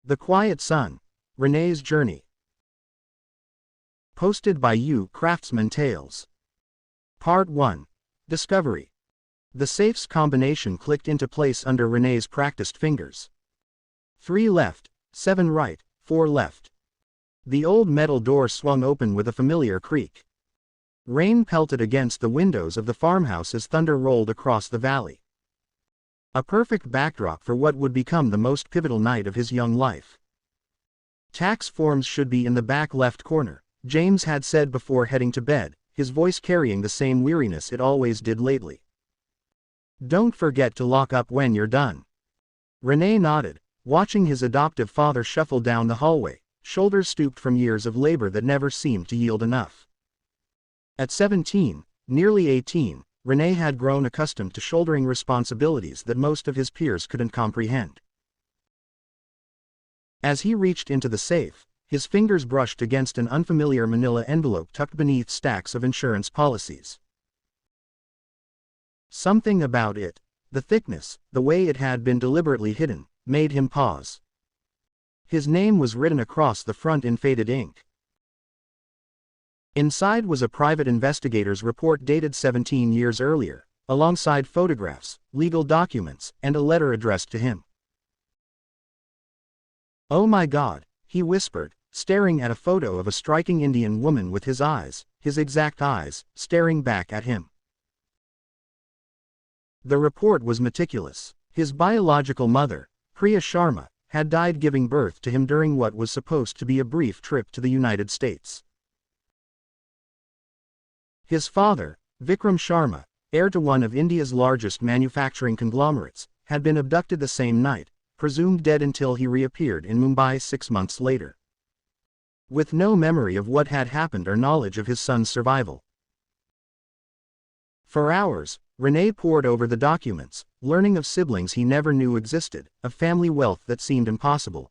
The Quiet Son. Rene's Journey. Posted by You Craftsman Tales. Part 1. Discovery. The safe's combination clicked into place under Rene's practiced fingers. 3 left, 7 right, 4 left. The old metal door swung open with a familiar creak. Rain pelted against the windows of the farmhouse as thunder rolled across the valley. A perfect backdrop for what would become the most pivotal night of his young life. Tax forms should be in the back left corner, James had said before heading to bed, his voice carrying the same weariness it always did lately. Don't forget to lock up when you're done. Rene nodded, watching his adoptive father shuffle down the hallway, shoulders stooped from years of labor that never seemed to yield enough. At 17, nearly 18, Rene had grown accustomed to shouldering responsibilities that most of his peers couldn't comprehend. As he reached into the safe, his fingers brushed against an unfamiliar manila envelope tucked beneath stacks of insurance policies. Something about it, the thickness, the way it had been deliberately hidden, made him pause. His name was written across the front in faded ink. Inside was a private investigator's report dated 17 years earlier, alongside photographs, legal documents, and a letter addressed to him. "Oh my God," he whispered, staring at a photo of a striking Indian woman with his exact eyes, staring back at him. The report was meticulous. His biological mother, Priya Sharma, had died giving birth to him during what was supposed to be a brief trip to the United States. His father, Vikram Sharma, heir to one of India's largest manufacturing conglomerates, had been abducted the same night, presumed dead until he reappeared in Mumbai 6 months later. With no memory of what had happened or knowledge of his son's survival. For hours, Rene pored over the documents, learning of siblings he never knew existed, of family wealth that seemed impossible.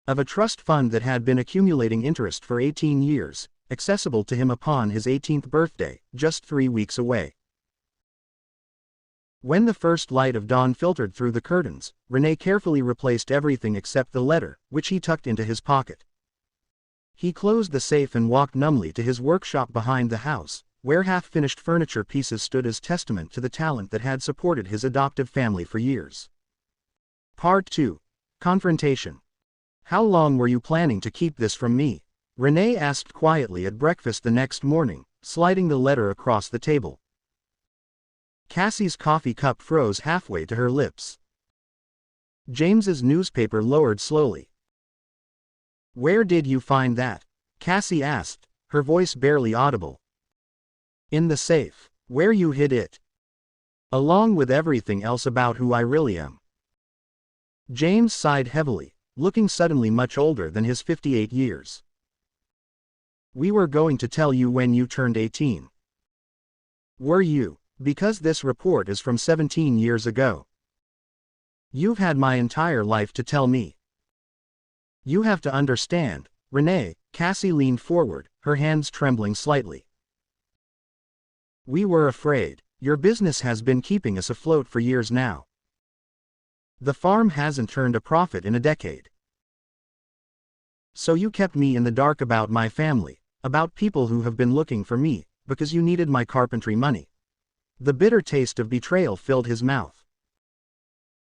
Of a trust fund that had been accumulating interest for 18 years, accessible to him upon his 18th birthday, just 3 weeks away. When the first light of dawn filtered through the curtains, Rene carefully replaced everything except the letter, which he tucked into his pocket. He closed the safe and walked numbly to his workshop behind the house, where half-finished furniture pieces stood as testament to the talent that had supported his adoptive family for years. Part 2. Confrontation. "How long were you planning to keep this from me?" Rene asked quietly at breakfast the next morning, sliding the letter across the table. Cassie's coffee cup froze halfway to her lips. James's newspaper lowered slowly. "Where did you find that?" Cassie asked, her voice barely audible. "In the safe. Where you hid it. Along with everything else about who I really am." James sighed heavily, looking suddenly much older than his 58 years. "We were going to tell you when you turned 18. Were you? Because this report is from 17 years ago. You've had my entire life to tell me. You have to understand, Rene." Cassie leaned forward, her hands trembling slightly. "We were afraid. Your business has been keeping us afloat for years now. The farm hasn't turned a profit in a decade. So you kept me in the dark about my family, about people who have been looking for me, because you needed my carpentry money." The bitter taste of betrayal filled his mouth.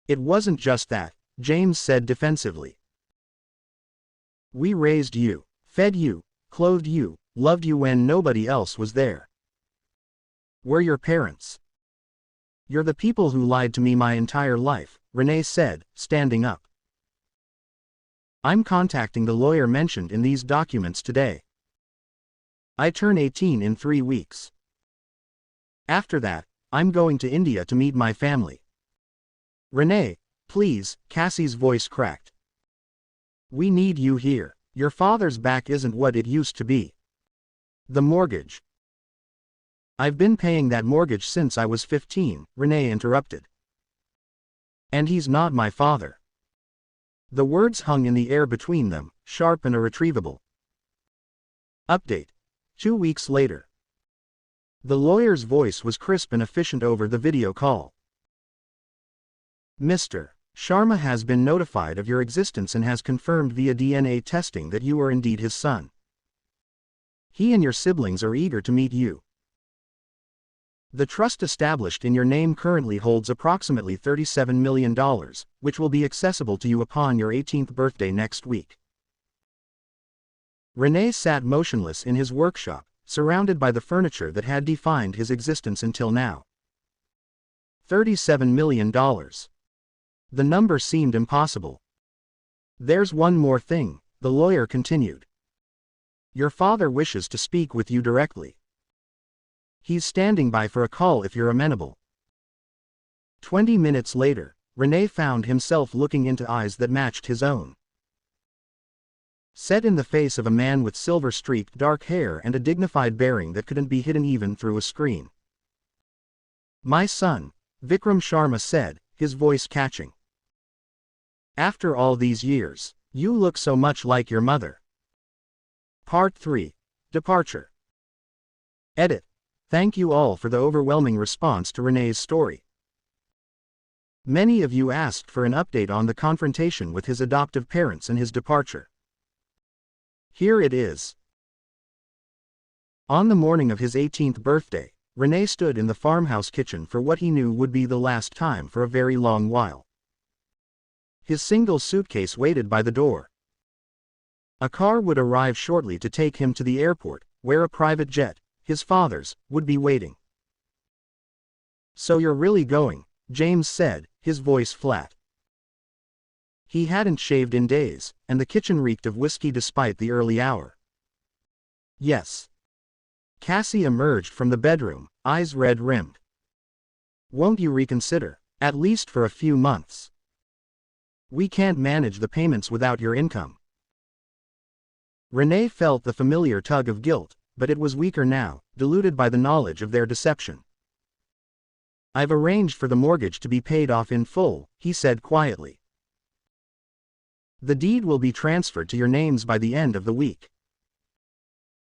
"It wasn't just that," James said defensively. "We raised you, fed you, clothed you, loved you when nobody else was there. We're your parents. You're the people who lied to me my entire life," Rene said, standing up. "I'm contacting the lawyer mentioned in these documents today. I turn 18 in 3 weeks. After that, I'm going to India to meet my family." "Rene, please," Cassie's voice cracked. "We need you here. Your father's back isn't what it used to be. The mortgage." "I've been paying that mortgage since I was 15, Rene interrupted. "And he's not my father." The words hung in the air between them, sharp and irretrievable. Update. 2 weeks later. The lawyer's voice was crisp and efficient over the video call. "Mr. Sharma has been notified of your existence and has confirmed via DNA testing that you are indeed his son. He and your siblings are eager to meet you. The trust established in your name currently holds approximately $37 million, which will be accessible to you upon your 18th birthday next week. Rene sat motionless in his workshop, surrounded by the furniture that had defined his existence until now. $37 million. The number seemed impossible. There's one more thing, the lawyer continued. Your father wishes to speak with you directly. He's standing by for a call if you're amenable. 20 minutes later, Rene found himself looking into eyes that matched his own. Set in the face of a man with silver-streaked dark hair and a dignified bearing that couldn't be hidden even through a screen. My son, Vikram Sharma said, his voice catching. After all these years, you look so much like your mother. Part 3. Departure. Edit. Thank you all for the overwhelming response to Rene's story. Many of you asked for an update on the confrontation with his adoptive parents and his departure. Here it is. On the morning of his 18th birthday, Rene stood in the farmhouse kitchen for what he knew would be the last time for a very long while. His single suitcase waited by the door. A car would arrive shortly to take him to the airport, where a private jet, his father's, would be waiting. So you're really going, James said, his voice flat. He hadn't shaved in days, and the kitchen reeked of whiskey despite the early hour. Yes. Cassie emerged from the bedroom, eyes red-rimmed. Won't you reconsider, at least for a few months? We can't manage the payments without your income. Rene felt the familiar tug of guilt, but it was weaker now, diluted by the knowledge of their deception. I've arranged for the mortgage to be paid off in full, he said quietly. The deed will be transferred to your names by the end of the week.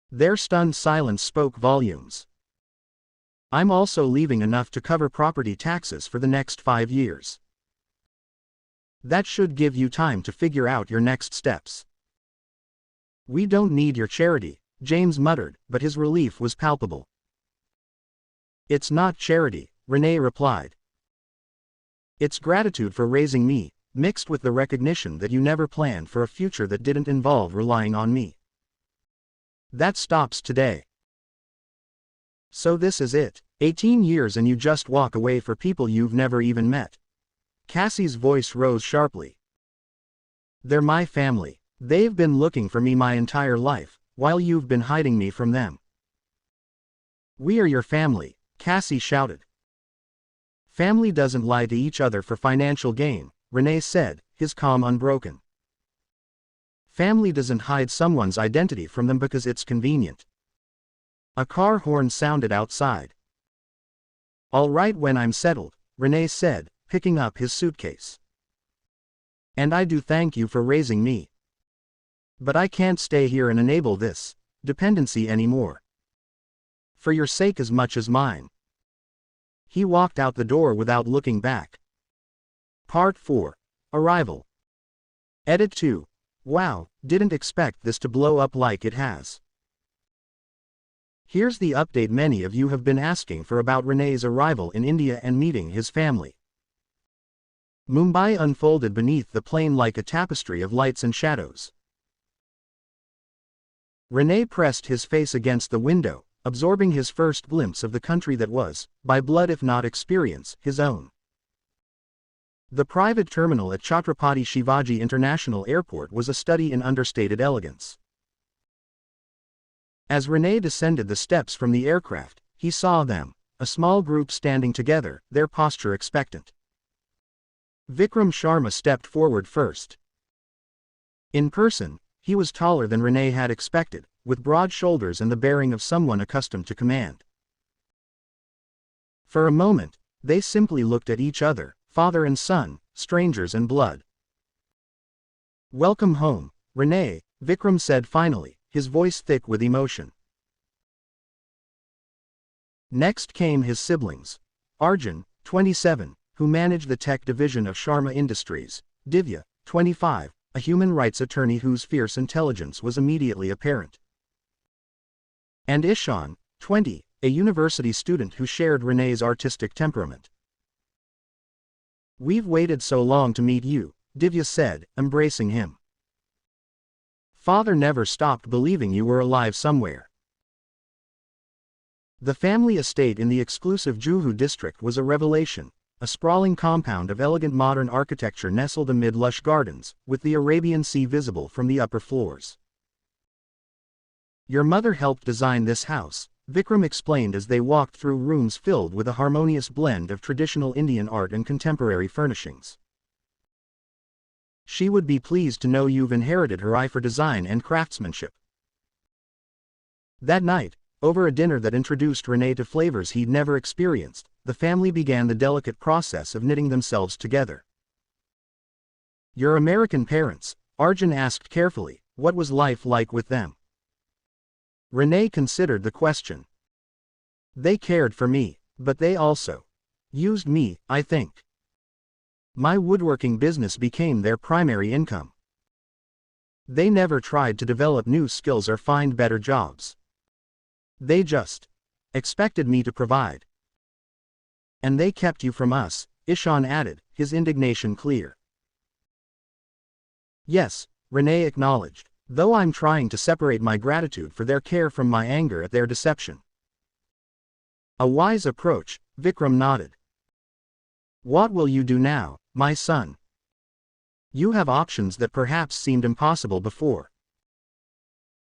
Their stunned silence spoke volumes. I'm also leaving enough to cover property taxes for the next 5 years. That should give you time to figure out your next steps. We don't need your charity, James muttered, but his relief was palpable. It's not charity, Rene replied. It's gratitude for raising me, mixed with the recognition that you never planned for a future that didn't involve relying on me. That stops today. So this is it, 18 years and you just walk away for people you've never even met. Cassie's voice rose sharply. They're my family. They've been looking for me my entire life, while you've been hiding me from them. We are your family, Cassie shouted. Family doesn't lie to each other for financial gain, Rene said, his calm unbroken. Family doesn't hide someone's identity from them because it's convenient. A car horn sounded outside. All right, when I'm settled, Rene said, picking up his suitcase. And I do thank you for raising me. But I can't stay here and enable this dependency anymore. For your sake as much as mine. He walked out the door without looking back. Part 4. Arrival. Edit 2. Wow, didn't expect this to blow up like it has. Here's the update many of you have been asking for about Rene's arrival in India and meeting his family. Mumbai unfolded beneath the plane like a tapestry of lights and shadows. Rene pressed his face against the window, absorbing his first glimpse of the country that was, by blood if not experience, his own. The private terminal at Chhatrapati Shivaji International Airport was a study in understated elegance. As Rene descended the steps from the aircraft, he saw them, a small group standing together, their posture expectant. Vikram Sharma stepped forward first. In person, he was taller than Rene had expected, with broad shoulders and the bearing of someone accustomed to command. For a moment, they simply looked at each other, father and son, strangers in blood. Welcome home, Rene, Vikram said finally, his voice thick with emotion. Next came his siblings. Arjun, 27, who managed the tech division of Sharma Industries, Divya, 25, a human rights attorney whose fierce intelligence was immediately apparent, and Ishan, 20, a university student who shared Rene's artistic temperament. "We've waited so long to meet you," Divya said, embracing him. "Father never stopped believing you were alive somewhere." The family estate in the exclusive Juhu district was a revelation, a sprawling compound of elegant modern architecture nestled amid lush gardens, with the Arabian Sea visible from the upper floors. "Your mother helped design this house," Vikram explained as they walked through rooms filled with a harmonious blend of traditional Indian art and contemporary furnishings. "She would be pleased to know you've inherited her eye for design and craftsmanship." That night, over a dinner that introduced Rene to flavors he'd never experienced, the family began the delicate process of knitting themselves together. "Your American parents," Arjun asked carefully, "what was life like with them?" Rene considered the question. "They cared for me, but they also used me, I think. My woodworking business became their primary income. They never tried to develop new skills or find better jobs. They just expected me to provide." "And they kept you from us," Ishan added, his indignation clear. "Yes," Rene acknowledged, "though I'm trying to separate my gratitude for their care from my anger at their deception." "A wise approach," Vikram nodded. "What will you do now, my son? You have options that perhaps seemed impossible before."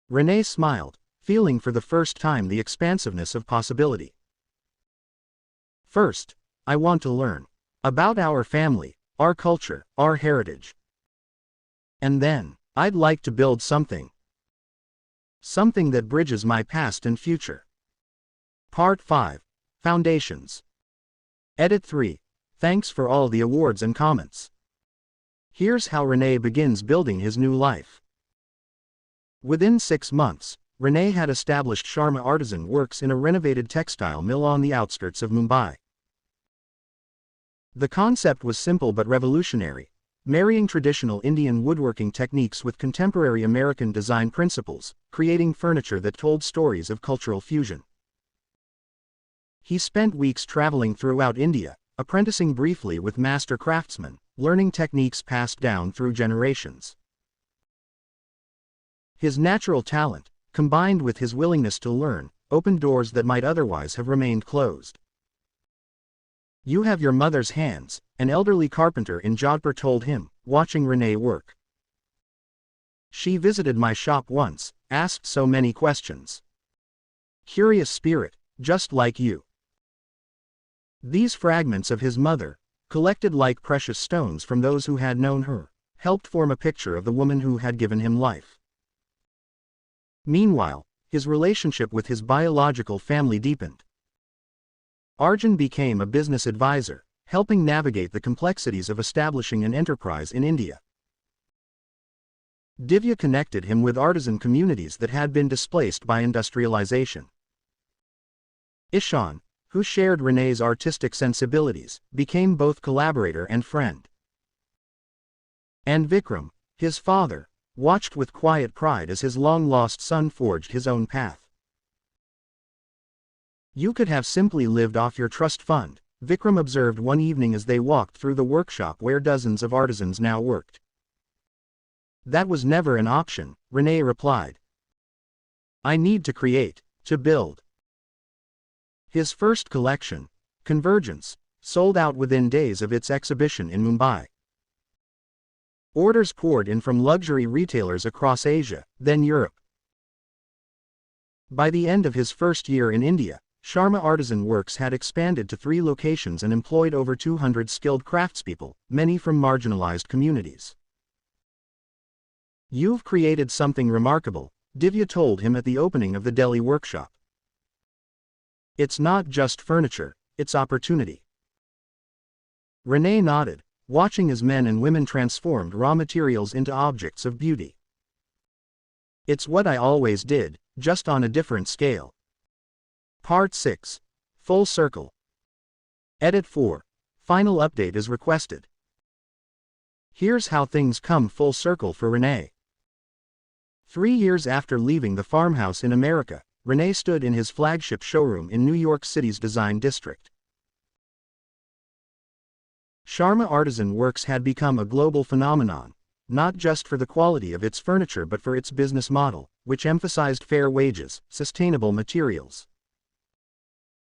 Rene smiled, feeling for the first time the expansiveness of possibility. "First, I want to learn about our family, our culture, our heritage. And then, I'd like to build something that bridges my past and future." Part 5. Foundations. Edit 3. Thanks for all the awards and comments. Here's how Rene begins building his new life. Within 6 months, Rene had established Sharma Artisan Works in a renovated textile mill on the outskirts of Mumbai. The concept was simple but revolutionary, marrying traditional Indian woodworking techniques with contemporary American design principles, creating furniture that told stories of cultural fusion. He spent weeks traveling throughout India, apprenticing briefly with master craftsmen, learning techniques passed down through generations. His natural talent, combined with his willingness to learn, opened doors that might otherwise have remained closed. "You have your mother's hands," an elderly carpenter in Jodhpur told him, watching Rene work. "She visited my shop once, asked so many questions. Curious spirit, just like you." These fragments of his mother, collected like precious stones from those who had known her, helped form a picture of the woman who had given him life. Meanwhile, his relationship with his biological family deepened. Arjun became a business advisor, helping navigate the complexities of establishing an enterprise in India. Divya connected him with artisan communities that had been displaced by industrialization. Ishan, who shared Rene's artistic sensibilities, became both collaborator and friend. And Vikram, his father, watched with quiet pride as his long-lost son forged his own path. "You could have simply lived off your trust fund," Vikram observed one evening as they walked through the workshop where dozens of artisans now worked. "That was never an option," Rene replied. "I need to create, to build." His first collection, Convergence, sold out within days of its exhibition in Mumbai. Orders poured in from luxury retailers across Asia, then Europe. By the end of his first year in India, Sharma Artisan Works had expanded to 3 locations and employed over 200 skilled craftspeople, many from marginalized communities. "You've created something remarkable," Divya told him at the opening of the Delhi workshop. "It's not just furniture, it's opportunity." Rene nodded, watching as men and women transformed raw materials into objects of beauty. "It's what I always did, just on a different scale." Part 6. Full Circle. Edit 4. Final update is requested. Here's how things come full circle for Rene. 3 years after leaving the farmhouse in America, Rene stood in his flagship showroom in New York City's Design District. Sharma Artisan Works had become a global phenomenon, not just for the quality of its furniture but for its business model, which emphasized fair wages, sustainable materials,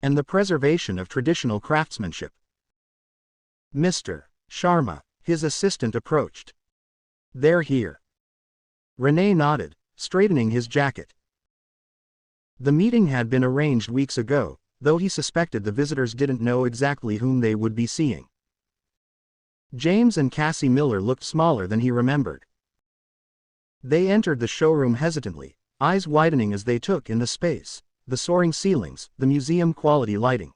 and the preservation of traditional craftsmanship. Mr. Sharma, his assistant approached. "They're here." Rene nodded, straightening his jacket. The meeting had been arranged weeks ago, though he suspected the visitors didn't know exactly whom they would be seeing. James and Cassie Miller looked smaller than he remembered. They entered the showroom hesitantly, eyes widening as they took in the space, the soaring ceilings, the museum-quality lighting,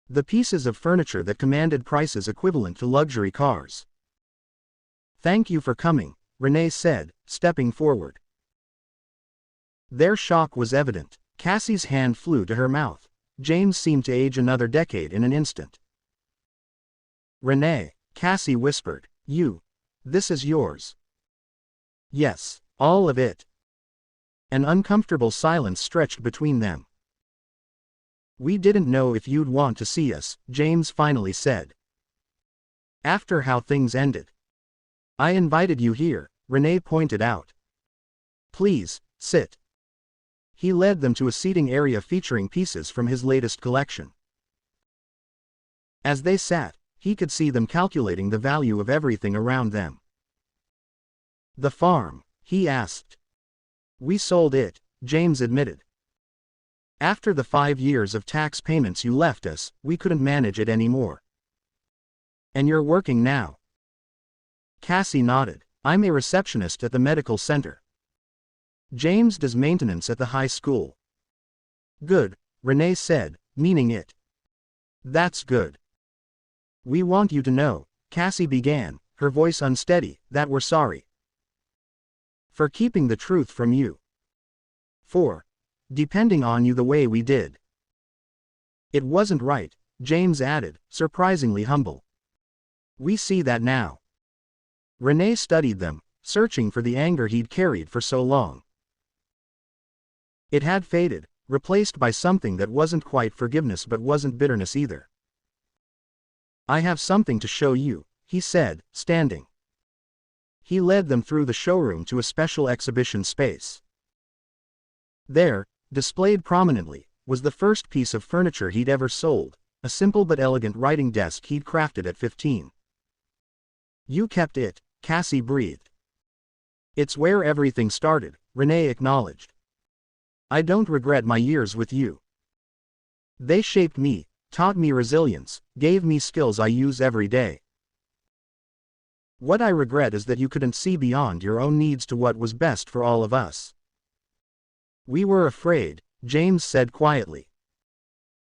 the pieces of furniture that commanded prices equivalent to luxury cars. "Thank you for coming," Rene said, stepping forward. Their shock was evident. Cassie's hand flew to her mouth. James seemed to age another decade in an instant. "Rene," Cassie whispered, this is yours." "Yes, all of it." An uncomfortable silence stretched between them. "We didn't know if you'd want to see us," James finally said. "After how things ended. I invited you here," Rene pointed out. "Please, sit." He led them to a seating area featuring pieces from his latest collection. As they sat, he could see them calculating the value of everything around them. "The farm?" he asked. "We sold it," James admitted. "After the 5 years of tax payments you left us, we couldn't manage it anymore." "And you're working now?" Cassie nodded. "I'm a receptionist at the medical center. James does maintenance at the high school." "Good," Rene said, meaning it. "That's good. We want you to know," Cassie began, her voice unsteady, "that we're sorry for keeping the truth from you. For depending on you the way we did. It wasn't right," James added, surprisingly humble. "We see that now." Rene studied them, searching for the anger he'd carried for so long. It had faded, replaced by something that wasn't quite forgiveness but wasn't bitterness either. "I have something to show you," he said, standing. He led them through the showroom to a special exhibition space. There, displayed prominently, was the first piece of furniture he'd ever sold, a simple but elegant writing desk he'd crafted at 15. "You kept it," Cassie breathed. "It's where everything started," Rene acknowledged. "I don't regret my years with you. They shaped me, taught me resilience, gave me skills I use every day. What I regret is that you couldn't see beyond your own needs to what was best for all of us." "We were afraid," James said quietly.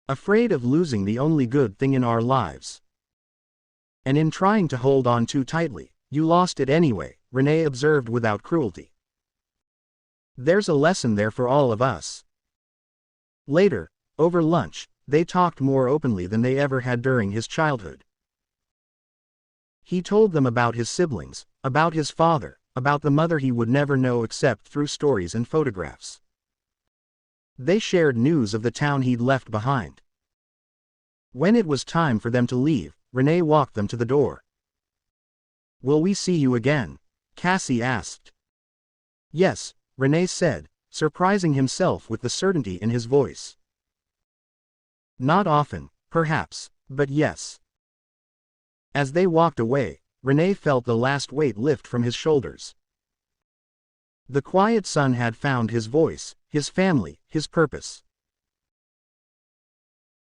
"Afraid of losing the only good thing in our lives. And in trying to hold on too tightly, you lost it anyway," Rene observed without cruelty. "There's a lesson there for all of us." Later, over lunch, they talked more openly than they ever had during his childhood. He told them about his siblings, about his father, about the mother he would never know except through stories and photographs. They shared news of the town he'd left behind. When it was time for them to leave, Rene walked them to the door. "Will we see you again?" Cassie asked. "Yes," Rene said, surprising himself with the certainty in his voice. "Not often, perhaps, but yes." As they walked away, Rene felt the last weight lift from his shoulders. The quiet son had found his voice, his family, his purpose.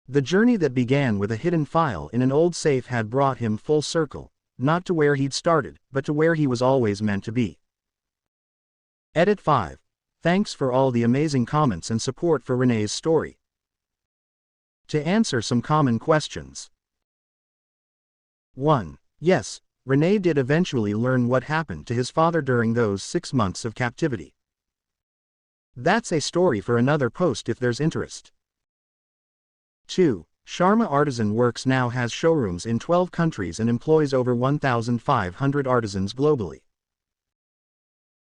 The journey that began with a hidden file in an old safe had brought him full circle, not to where he'd started, but to where he was always meant to be. Edit 5. Thanks for all the amazing comments and support for Rene's story. To answer some common questions. 1. Yes, Rene did eventually learn what happened to his father during those 6 months of captivity. That's a story for another post if there's interest. 2. Sharma Artisan Works now has showrooms in 12 countries and employs over 1,500 artisans globally.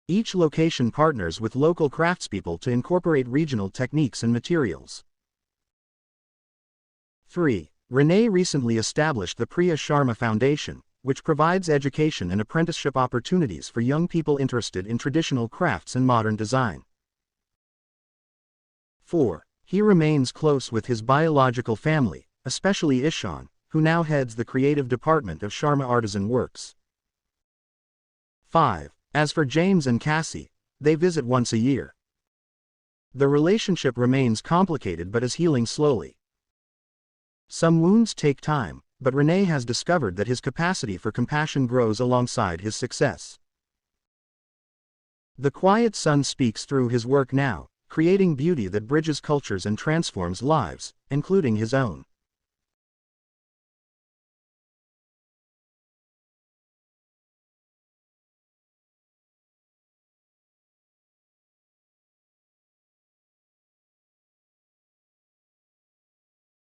Each location partners with local craftspeople to incorporate regional techniques and materials. 3. Rene recently established the Priya Sharma Foundation, which provides education and apprenticeship opportunities for young people interested in traditional crafts and modern design. 4. He remains close with his biological family, especially Ishan, who now heads the creative department of Sharma Artisan Works. 5. As for James and Cassie, they visit once a year. The relationship remains complicated but is healing slowly. Some wounds take time, but Rene has discovered that his capacity for compassion grows alongside his success. The quiet sun speaks through his work now, creating beauty that bridges cultures and transforms lives, including his own.